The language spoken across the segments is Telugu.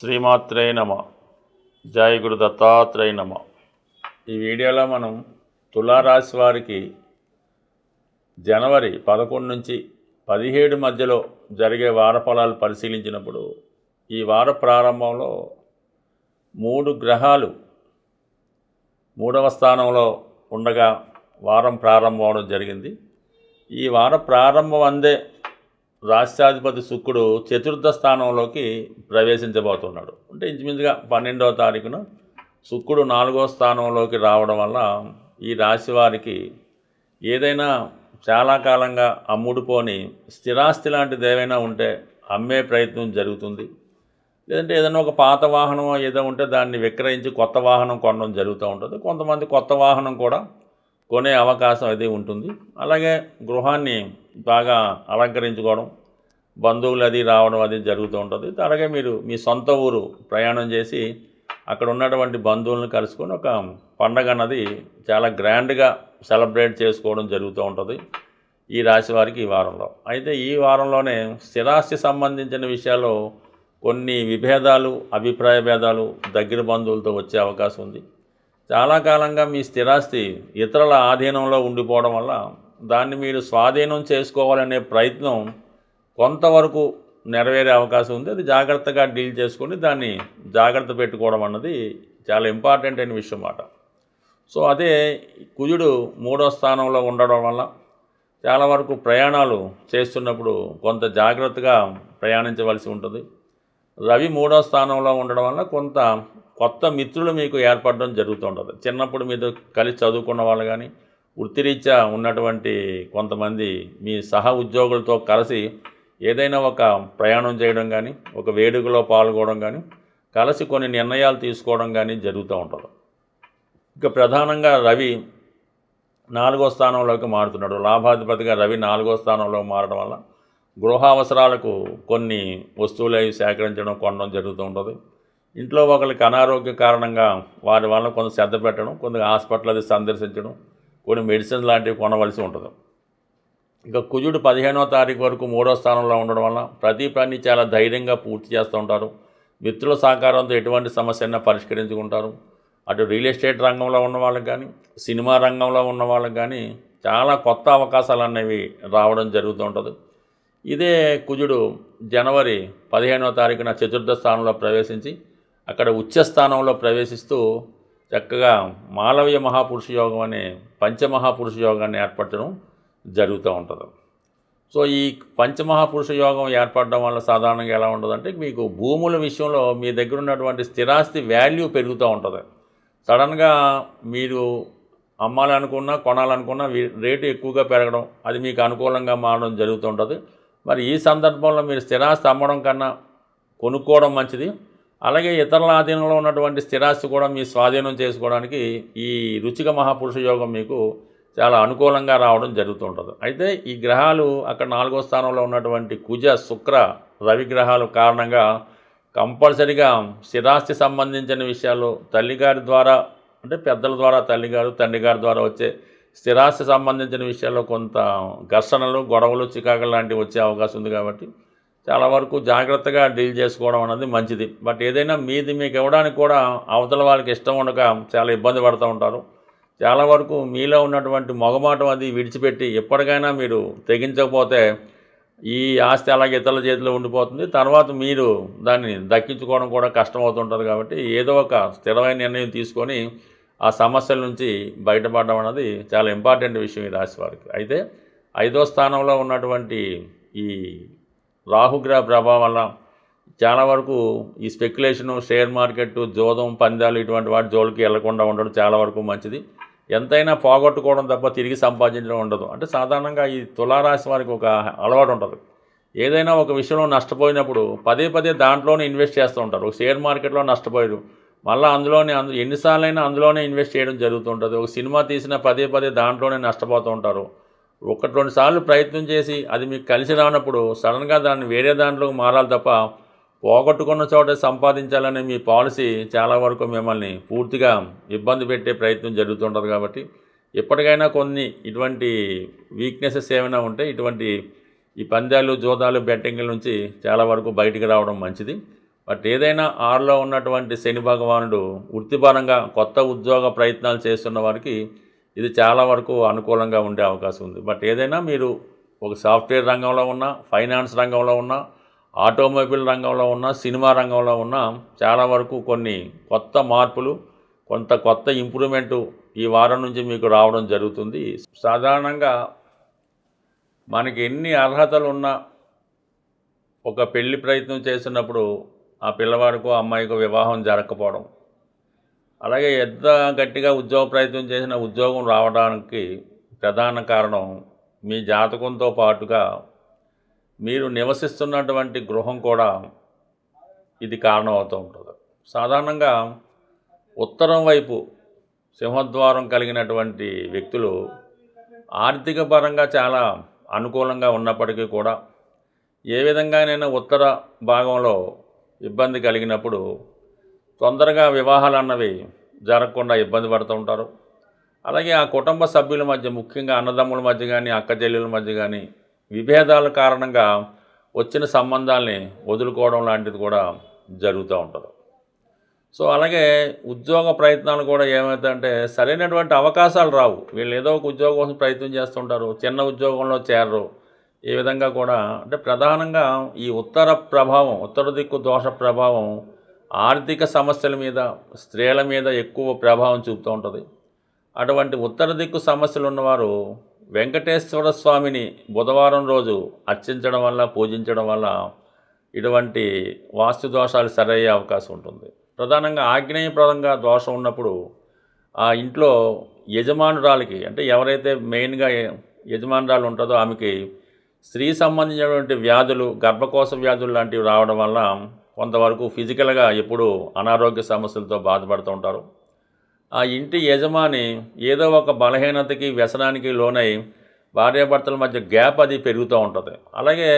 శ్రీమాత్రే నమ. జై గురు దత్తాత్రేయ నమ. ఈ వీడియోలో మనం తులారాశి వారికి జనవరి 11 నుంచి 17 మధ్యలో జరిగే వార ఫలాలు పరిశీలించినప్పుడు ఈ వార ప్రారంభంలో 3 గ్రహాలు 3వ స్థానంలో ఉండగా వారం ప్రారంభం అవడం జరిగింది. ఈ వార ప్రారంభం అందే రాష్ట్రాధిపతి శుక్రుడు చతుర్థ స్థానంలోకి ప్రవేశించబోతున్నాడు. అంటే ఇంచుమించుగా 12వ తారీఖున శుక్రుడు 4వ స్థానంలోకి రావడం వల్ల ఈ రాశి వారికి ఏదైనా చాలా కాలంగా అమ్ముడుపోని స్థిరాస్తి లాంటిది ఏదైనా ఉంటే అమ్మే ప్రయత్నం జరుగుతుంది. లేదంటే ఏదైనా ఒక పాత వాహనం ఏదో ఉంటే దాన్ని విక్రయించి కొత్త వాహనం కొనడం జరుగుతూ ఉంటుంది. కొంతమంది కొత్త వాహనం కూడా కొనే అవకాశం అది ఉంటుంది. అలాగే గృహాన్ని బాగా అలంకరించుకోవడం, బంధువులు అది రావడం అది జరుగుతూ ఉంటుంది. అలాగే మీరు మీ సొంత ఊరు ప్రయాణం చేసి అక్కడ ఉన్నటువంటి బంధువులను కలుసుకొని ఒక పండగ అన్నది చాలా గ్రాండ్గా సెలబ్రేట్ చేసుకోవడం జరుగుతూ ఉంటుంది ఈ రాశి వారికి ఈ వారంలో. అయితే ఈ వారంలోనే స్థిరాస్తి సంబంధించిన విషయాల్లో కొన్ని విభేదాలు, అభిప్రాయ భేదాలు దగ్గర బంధువులతో వచ్చే అవకాశం ఉంది. చాలా కాలంగా మీ స్థిరాస్తి ఇతరుల ఆధీనంలో ఉండిపోవడం వల్ల దాన్ని మీరు స్వాధీనం చేసుకోవాలనే ప్రయత్నం కొంతవరకు నెరవేరే అవకాశం ఉంది. అది జాగ్రత్తగా డీల్ చేసుకొని దాన్ని జాగ్రత్త పెట్టుకోవడం అన్నది చాలా ఇంపార్టెంట్ అయిన విషయం అన్నమాట. సో అదే కుజుడు 3వ స్థానంలో ఉండడం వల్ల చాలా వరకు ప్రయాణాలు చేస్తున్నప్పుడు కొంత జాగ్రత్తగా ప్రయాణించవలసి ఉంటుంది. రవి 3వ స్థానంలో ఉండడం వల్ల కొంత కొత్త మిత్రులు మీకు ఏర్పడడం జరుగుతుంటుంది. చిన్నప్పుడు మీతో కలిసి చదువుకున్న వాళ్ళు కానీ, వృత్తిరీత్యా ఉన్నటువంటి కొంతమంది మీ సహ ఉద్యోగులతో కలిసి ఏదైనా ఒక ప్రయాణం చేయడం కానీ, ఒక వేడుకలో పాల్గొనడం కానీ, కలిసి కొన్ని నిర్ణయాలు తీసుకోవడం కానీ జరుగుతూ ఉంటుంది. ఇక ప్రధానంగా రవి 4వ స్థానంలోకి మారుతున్నాడు. లాభాధిపతిగా రవి 4వ స్థానంలో మారడం వల్ల గృహ అవసరాలకు కొన్ని వస్తువులు అవి సేకరించడం, కొనడం జరుగుతూ ఉంటుంది. ఇంట్లో ఒకరికి అనారోగ్య కారణంగా వారి వల్ల కొంత శ్రద్ధ పెట్టడం, కొంత హాస్పిటల్ అది సందర్శించడం, కొన్ని మెడిసిన్స్ లాంటివి కొనవలసి ఉంటుంది. ఇక కుజుడు 15వ తారీఖు వరకు 3వ స్థానంలో ఉండడం వల్ల ప్రతి పని చాలా ధైర్యంగా పూర్తి చేస్తూ ఉంటారు. మిత్రుల సహకారంతో ఎటువంటి సమస్యైనా పరిష్కరించుకుంటారు. అటు రియల్ ఎస్టేట్ రంగంలో ఉన్న వాళ్ళకి కానీ, సినిమా రంగంలో ఉన్న వాళ్ళకి కానీ చాలా కొత్త అవకాశాలు అనేవి రావడం జరుగుతూ ఉంటుంది. ఇదే కుజుడు జనవరి 15వ తారీఖున చతుర్థ స్థానంలో ప్రవేశించి అక్కడ ఉచ్చస్థానంలో ప్రవేశిస్తూ చక్కగా మాలవ్య మహాపురుష యోగం అనే పంచమహాపురుష యోగాన్ని ఏర్పరచడం జరుగుతూ ఉంటుంది. సో ఈ పంచమహాపురుష యోగం ఏర్పడడం వల్ల సాధారణంగా ఎలా ఉంటుందంటే మీకు భూముల విషయంలో మీ దగ్గర ఉన్నటువంటి స్థిరాస్తి వాల్యూ పెరుగుతూ ఉంటుంది. సడన్గా మీరు అమ్మాలనుకున్నా కొనాలనుకున్నా రేటు ఎక్కువగా పెరగడం, అది మీకు అనుకూలంగా మారడం జరుగుతూ ఉంటుంది. మరి ఈ సందర్భంలో మీరు స్థిరాస్తి అమ్మడం కన్నా కొనుక్కోవడం మంచిది. అలాగే ఇతరుల ఆధీనంలో ఉన్నటువంటి స్థిరాస్తి కూడా మీ స్వాధీనం చేసుకోవడానికి ఈ రుచిక మహాపురుష యోగం మీకు చాలా అనుకూలంగా రావడం జరుగుతుంటుంది. అయితే ఈ గ్రహాలు అక్కడ 4వ స్థానంలో ఉన్నటువంటి కుజ, శుక్ర, రవి గ్రహాలు కారణంగా కంపల్సరిగా స్థిరాస్తి సంబంధించిన విషయాలు తల్లిగారి ద్వారా, అంటే పెద్దల ద్వారా తల్లిగారు, తండ్రి గారి ద్వారా వచ్చే స్థిరాస్తి సంబంధించిన విషయాల్లో కొంత ఘర్షణలు, గొడవలు, చికాకులు లాంటివి వచ్చే అవకాశం ఉంది. కాబట్టి చాలా వరకు జాగ్రత్తగా డీల్ చేసుకోవడం అనేది మంచిది. బట్ ఏదైనా మీది మీకు ఇవ్వడానికి కూడా అవతల వాళ్ళకి ఇష్టం ఉండక చాలా ఇబ్బంది పడుతూ ఉంటారు. చాలా వరకు మీలో ఉన్నటువంటి మొగమాటం అది విడిచిపెట్టి ఎప్పటికైనా మీరు తెగించకపోతే ఈ ఆస్తి అలాగే ఇతరుల చేతిలో ఉండిపోతుంది. తర్వాత మీరు దాన్ని దక్కించుకోవడం కూడా కష్టమవుతుంటుంది. కాబట్టి ఏదో ఒక స్థిరమైన నిర్ణయం తీసుకొని ఆ సమస్యల నుంచి బయటపడడం అనేది చాలా ఇంపార్టెంట్ విషయం ఈ రాశి వారికి. అయితే 5వ స్థానంలో ఉన్నటువంటి ఈ రాహుగ్రహ ప్రభావం వల్ల చాలా వరకు ఈ స్పెక్యులేషను, షేర్ మార్కెట్, జోదం, పందాలు ఇటువంటి వాటి జోలికి వెళ్లకుండా ఉండడం చాలా వరకు మంచిది. ఎంతైనా పోగొట్టుకోవడం తప్ప తిరిగి సంపాదించడం ఉండదు. అంటే సాధారణంగా ఈ తులారాశి వారికి ఒక అలవాటు ఉంటుంది. ఏదైనా ఒక విషయంలో నష్టపోయినప్పుడు పదే పదే దాంట్లోనే ఇన్వెస్ట్ చేస్తూ ఉంటారు. షేర్ మార్కెట్లో నష్టపోయారు, మళ్ళీ ఎన్నిసార్లైనా అందులోనే ఇన్వెస్ట్ చేయడం జరుగుతుంటుంది. ఒక సినిమా తీసినా పదే పదే దాంట్లోనే నష్టపోతూ ఉంటారు. 1-2 సార్లు ప్రయత్నం చేసి అది మీకు కలిసి రానప్పుడు సడన్గా దాన్ని వేరే దాంట్లోకి మారాలి తప్ప పోగొట్టుకున్న చోట సంపాదించాలనే మీ పాలసీ చాలా వరకు మిమ్మల్ని పూర్తిగా ఇబ్బంది పెట్టే ప్రయత్నం జరుగుతుంటుంది. కాబట్టి ఎప్పటికైనా కొన్ని ఇటువంటి వీక్నెసెస్ ఏమైనా ఉంటే ఇటువంటి ఈ పందాలు, జోదాలు, బెట్టింగ్ల నుంచి చాలా వరకు బయటికి రావడం మంచిది. బట్ ఏదైనా 6లో ఉన్నటువంటి శని భగవానుడు వృత్తిపరంగా కొత్త ఉద్యోగ ప్రయత్నాలు చేస్తున్న వారికి ఇది చాలా వరకు అనుకూలంగా ఉండే అవకాశం ఉంది. బట్ ఏదైనా మీరు ఒక సాఫ్ట్వేర్ రంగంలో ఉన్నా, ఫైనాన్స్ రంగంలో ఉన్నా, ఆటోమొబైల్ రంగంలో ఉన్నా, సినిమా రంగంలో ఉన్నా చాలా వరకు కొన్ని కొత్త మార్పులు, కొత్త ఇంప్రూవ్మెంటు ఈ వారం నుంచి మీకు రావడం జరుగుతుంది. సాధారణంగా మనకి ఎన్ని అర్హతలు ఉన్నా ఒక పెళ్లి ప్రయత్నం చేస్తున్నప్పుడు ఆ పిల్లవాడికో అమ్మాయికో వివాహం జరగకపోవడం, అలాగే ఎంత గట్టిగా ఉద్యోగ ప్రయత్నం చేసిన ఉద్యోగం రావడానికి ప్రధాన కారణం మీ జాతకంతో పాటుగా మీరు నివసిస్తున్నటువంటి గృహం కూడా ఇది కారణం అవుతూ ఉంటుంది. సాధారణంగా ఉత్తరం వైపు సింహద్వారం కలిగినటువంటి వ్యక్తులు ఆర్థిక పరంగా చాలా అనుకూలంగా ఉన్నప్పటికీ కూడా ఏ విధంగానైనా ఉత్తర భాగంలో ఇబ్బంది కలిగినప్పుడు తొందరగా వివాహాలు అన్నవి జరగకుండా ఇబ్బంది పడుతూ ఉంటారు. అలాగే ఆ కుటుంబ సభ్యుల మధ్య, ముఖ్యంగా అన్నదమ్ముల మధ్య కానీ, అక్క చెల్లెల మధ్య కానీ విభేదాల కారణంగా వచ్చిన సంబంధాల్ని వదులుకోవడం లాంటిది కూడా జరుగుతూ ఉంటుంది. సో అలాగే ఉద్యోగ ప్రయత్నాలు కూడా ఏమవుతాయంటే సరైనటువంటి అవకాశాలు రావు. వీళ్ళు ఏదో ఒక ఉద్యోగం కోసం ప్రయత్నం చేస్తుంటారు, చిన్న ఉద్యోగంలో చేరరు. ఈ విధంగా కూడా అంటే ప్రధానంగా ఈ ఉత్తర దిక్కు దోష ప్రభావం ఆర్థిక సమస్యల మీద, స్త్రీల మీద ఎక్కువ ప్రభావం చూపుతూ ఉంటుంది. అటువంటి ఉత్తర దిక్కు సమస్యలు ఉన్నవారు వెంకటేశ్వర స్వామిని బుధవారం రోజు అర్చించడం వల్ల, పూజించడం వల్ల ఇటువంటి వాస్తు దోషాలు సరయ్యే అవకాశం ఉంటుంది. ప్రధానంగా ఆగ్నేయప్రదంగా దోషం ఉన్నప్పుడు ఆ ఇంట్లో యజమానురాలికి, అంటే ఎవరైతే మెయిన్గా యజమానురాలు ఉంటుందో ఆమెకి స్త్రీ సంబంధించినటువంటి వ్యాధులు, గర్భకోశ వ్యాధులు లాంటివి రావడం వల్ల కొంతవరకు ఫిజికల్గా ఎప్పుడూ అనారోగ్య సమస్యలతో బాధపడుతూ ఉంటారు. ఆ ఇంటి యజమాని ఏదో ఒక బలహీనతకి, వ్యసనానికి లోనై భార్యాభర్తల మధ్య గ్యాప్ అది పెరుగుతూ ఉంటుంది. అలాగే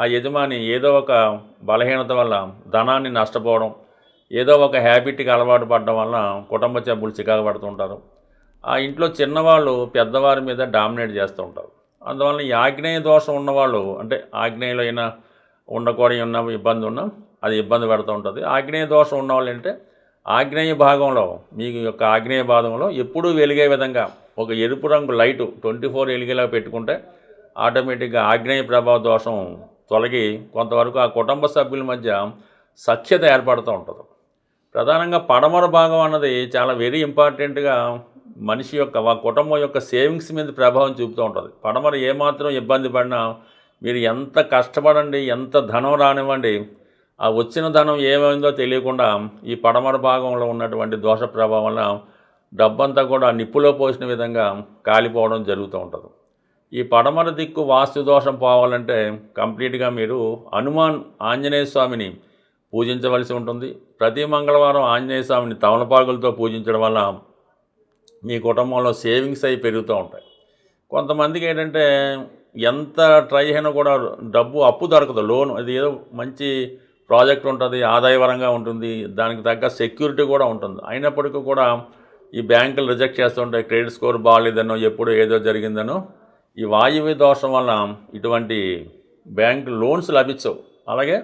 ఆ యజమాని ఏదో ఒక బలహీనత వల్ల ధనాన్ని నష్టపోవడం, ఏదో ఒక హ్యాబిట్కి అలవాటు పడడం వల్ల కుటుంబ సభ్యులు చికాకు పడుతుంటారు. ఆ ఇంట్లో చిన్నవాళ్ళు పెద్దవారి మీద డామినేట్ చేస్తూ ఉంటారు. అందువల్ల ఈ ఆగ్నేయ దోషం ఉన్నవాళ్ళు, అంటే ఆగ్నేయలో అయినా ఉండకూడని ఉన్న ఇబ్బంది ఉన్నా అది ఇబ్బంది పెడుతూ ఉంటుంది. ఆగ్నేయ దోషం ఉన్నవాళ్ళు అంటే ఆగ్నేయ భాగంలో, మీ యొక్క ఆగ్నేయ భాగంలో ఎప్పుడూ వెలిగే విధంగా ఒక ఎరుపు రంగు లైటు 24 వెలిగేలా పెట్టుకుంటే ఆటోమేటిక్గా ఆగ్నేయ ప్రభావ దోషం తొలగి కొంతవరకు ఆ కుటుంబ సభ్యుల మధ్య సఖ్యత ఏర్పడుతూ ఉంటుంది. ప్రధానంగా పడమర భాగం అన్నది చాలా వెరీ ఇంపార్టెంట్గా మనిషి యొక్క, కుటుంబం యొక్క సేవింగ్స్ మీద ప్రభావం చూపుతూ ఉంటుంది. పడమర ఏమాత్రం ఇబ్బంది పడినా మీరు ఎంత కష్టపడండి, ఎంత ధనం రానివ్వండి, ఆ వచ్చిన ధనం ఏమైందో తెలియకుండా ఈ పడమర భాగంలో ఉన్నటువంటి దోష ప్రభావం వల్ల డబ్బంతా కూడా నిప్పులో పోసిన విధంగా కాలిపోవడం జరుగుతూ ఉంటుంది. ఈ పడమర దిక్కు వాస్తు దోషం పోవాలంటే కంప్లీట్గా మీరు హనుమాన్ ఆంజనేయ స్వామిని పూజించవలసి ఉంటుంది. ప్రతి మంగళవారం ఆంజనేయ స్వామిని తమలపాకులతో పూజించడం వల్ల మీ కుటుంబంలో సేవింగ్స్ అయి పెరుగుతూ ఉంటాయి. కొంతమందికి ఏంటంటే ఎంత ట్రై అయినా కూడా డబ్బు అప్పు దొరకదు, లోన్, అది ఏదో మంచి ప్రాజెక్ట్ ఉంటుంది, ఆదాయపరంగా ఉంటుంది, దానికి తగ్గ సెక్యూరిటీ కూడా ఉంటుంది, అయినప్పటికీ కూడా ఈ బ్యాంకులు రిజెక్ట్ చేస్తుంటాయి. క్రెడిట్ స్కోర్ బాగాలేదనో, ఎప్పుడు ఏదో జరిగిందనో, ఈ వాయువ్య దోషం వల్ల ఇటువంటి బ్యాంక్ లోన్స్ లభించవు. అలాగే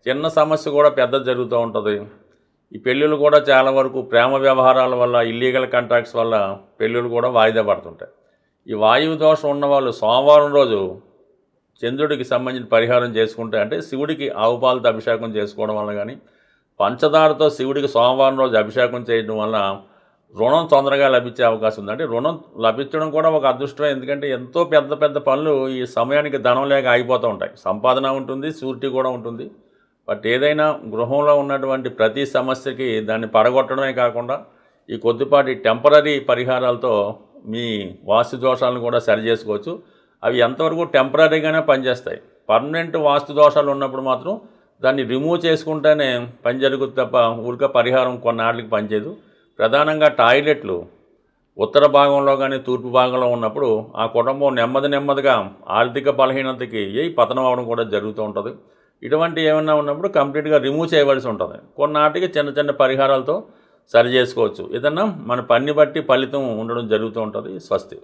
చిన్న సమస్య కూడా పెద్ద జరుగుతూ ఉంటుంది. ఈ పెళ్ళిళ్ళు కూడా చాలా వరకు ప్రేమ వ్యవహారాల వల్ల, ఇల్లీగల్ కాంట్రాక్ట్స్ వల్ల పెళ్ళిళ్ళు కూడా వాయిదా పడుతుంటాయి. ఈ వాయువు దోషం ఉన్నవాళ్ళు సోమవారం రోజు చంద్రుడికి సంబంధించిన పరిహారం చేసుకుంటే, అంటే శివుడికి ఆవు పాలతో అభిషేకం చేసుకోవడం వల్ల కానీ, పంచదారతో శివుడికి సోమవారం రోజు అభిషేకం చేయడం వల్ల రుణం తొందరగా లభించే అవకాశం ఉంది. అంటే రుణం లభించడం కూడా ఒక అదృష్టమే, ఎందుకంటే ఎంతో పెద్ద పెద్ద పనులు ఈ సమయానికి ధనం లేక ఆగిపోతూ ఉంటాయి. సంపాదన ఉంటుంది, షూరిటీ కూడా ఉంటుంది. బట్ ఏదైనా గృహంలో ఉన్నటువంటి ప్రతి సమస్యకి దాన్ని పడగొట్టడమే కాకుండా ఈ కొద్దిపాటి టెంపరీ పరిహారాలతో మీ వాస్తు దోషాలను కూడా సరి చేసుకోవచ్చు. అవి ఎంతవరకు టెంపరీగానే పనిచేస్తాయి. పర్మనెంట్ వాస్తు దోషాలు ఉన్నప్పుడు మాత్రం దాన్ని రిమూవ్ చేసుకుంటేనే పని జరుగుతుంది తప్ప ఊరికే పరిహారం కొన్నాళ్ళకి పనిచేయదు. ప్రధానంగా టాయిలెట్లు ఉత్తర భాగంలో కానీ తూర్పు భాగంలో ఉన్నప్పుడు ఆ కుటుంబం నెమ్మదిగా ఆర్థిక బలహీనతకి పతనం అవడం కూడా జరుగుతూ ఉంటుంది. ఇటువంటి ఏమన్నా ఉన్నప్పుడు కంప్లీట్గా రిమూవ్ చేయవలసి ఉంటుంది. కొన్నాటికి చిన్న చిన్న పరిహారాలతో సరి చేసుకోవచ్చు. ఏదన్నా మన పని బట్టి ఫలితం ఉండడం జరుగుతూ ఉంటుంది. స్వస్తి.